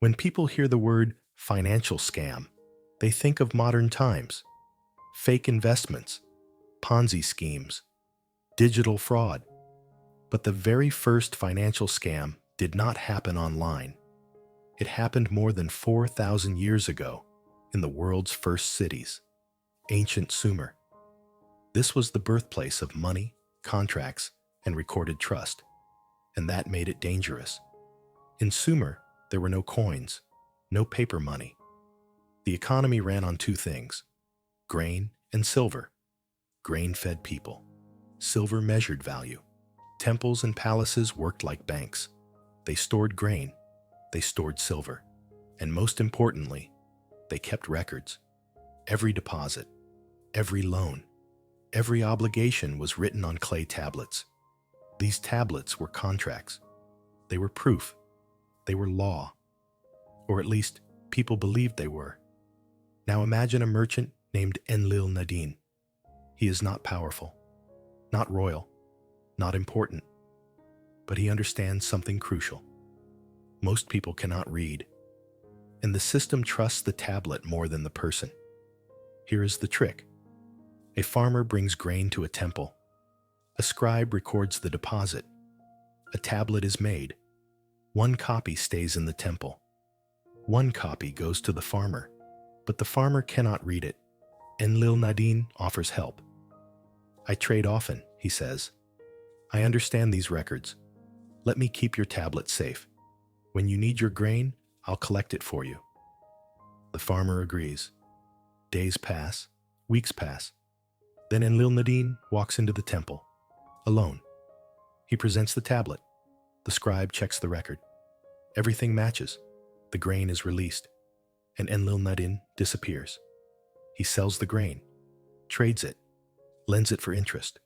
When people hear the word financial scam, they think of modern times, fake investments, Ponzi schemes, digital fraud. But the very first financial scam did not happen online. It happened more than 4,000 years ago in the world's first cities, ancient Sumer. This was the birthplace of money, contracts, and recorded trust, and that made it dangerous. In Sumer, there were no coins, no paper money. The economy ran on two things: grain and silver. Grain fed people. Silver measured value. Temples and palaces worked like banks. They stored grain. They stored silver. And most importantly, they kept records. Every deposit, every loan, every obligation was written on clay tablets. These tablets were contracts. They were proof. They were law. Or at least, people believed they were. Now imagine a merchant named Enlil Nadine. He is not powerful, not royal, not important, but he understands something crucial. Most people cannot read, and the system trusts the tablet more than the person. Here is the trick. A farmer brings grain to a temple. A scribe records the deposit. A tablet is made. One copy stays in the temple. One copy goes to the farmer, but the farmer cannot read it. Enlil Nadine offers help. I trade often, he says. I understand these records. Let me keep your tablet safe. When you need your grain, I'll collect it for you. The farmer agrees. Days pass, weeks pass. Then Enlil Nadine walks into the temple, alone. He presents the tablet. The scribe checks the record. Everything matches. The grain is released, and Enlil Nadine disappears. He sells the grain, trades it, lends it for interest.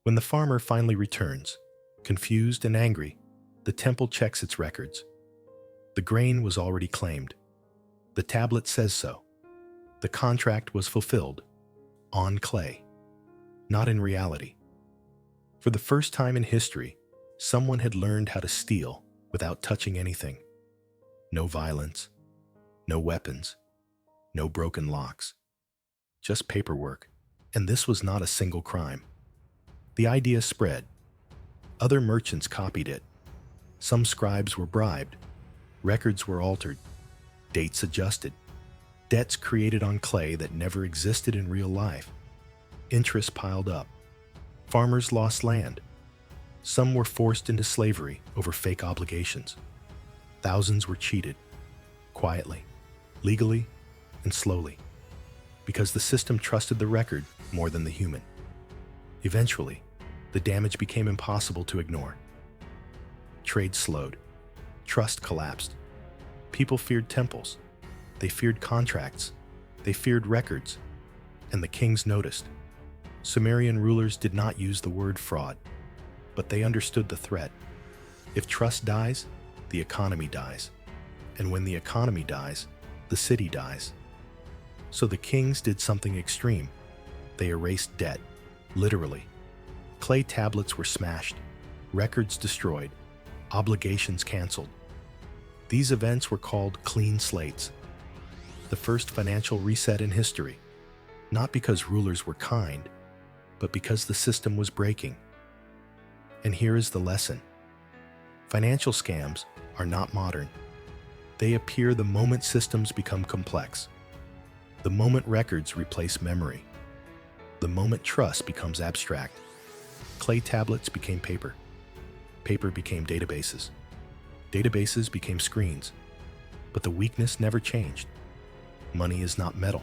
When the farmer finally returns, confused and angry, the temple checks its records. The grain was already claimed. The tablet says so. The contract was fulfilled, on clay, not in reality. For the first time in history, someone had learned how to steal without touching anything. No violence, no weapons, no broken locks, just paperwork. And this was not a single crime. The idea spread. Other merchants copied it. Some scribes were bribed. Records were altered. Dates adjusted. Debts created on clay that never existed in real life. Interest piled up. Farmers lost land. Some were forced into slavery over fake obligations. Thousands were cheated, quietly, legally, and slowly, because the system trusted the record more than the human. Eventually, the damage became impossible to ignore. Trade slowed. Trust collapsed. People feared temples. They feared contracts. They feared records. And the kings noticed. Sumerian rulers did not use the word fraud, but they understood the threat. If trust dies, the economy dies. And when the economy dies, the city dies. So the kings did something extreme. They erased debt, literally. Clay tablets were smashed, records destroyed, obligations canceled. These events were called clean slates, the first financial reset in history, not because rulers were kind, but because the system was breaking. And here is the lesson. Financial scams are not modern. They appear the moment systems become complex, the moment records replace memory, the moment trust becomes abstract. Clay tablets became paper. Paper became databases. Databases became screens. But the weakness never changed. Money is not metal.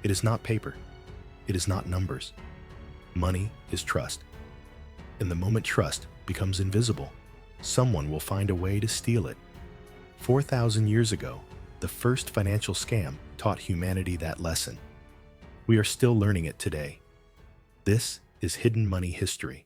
It is not paper. It is not numbers. Money is trust. And the moment trust becomes invisible, someone will find a way to steal it. 4,000 years ago, the first financial scam taught humanity that lesson. We are still learning it today. This is hidden money history.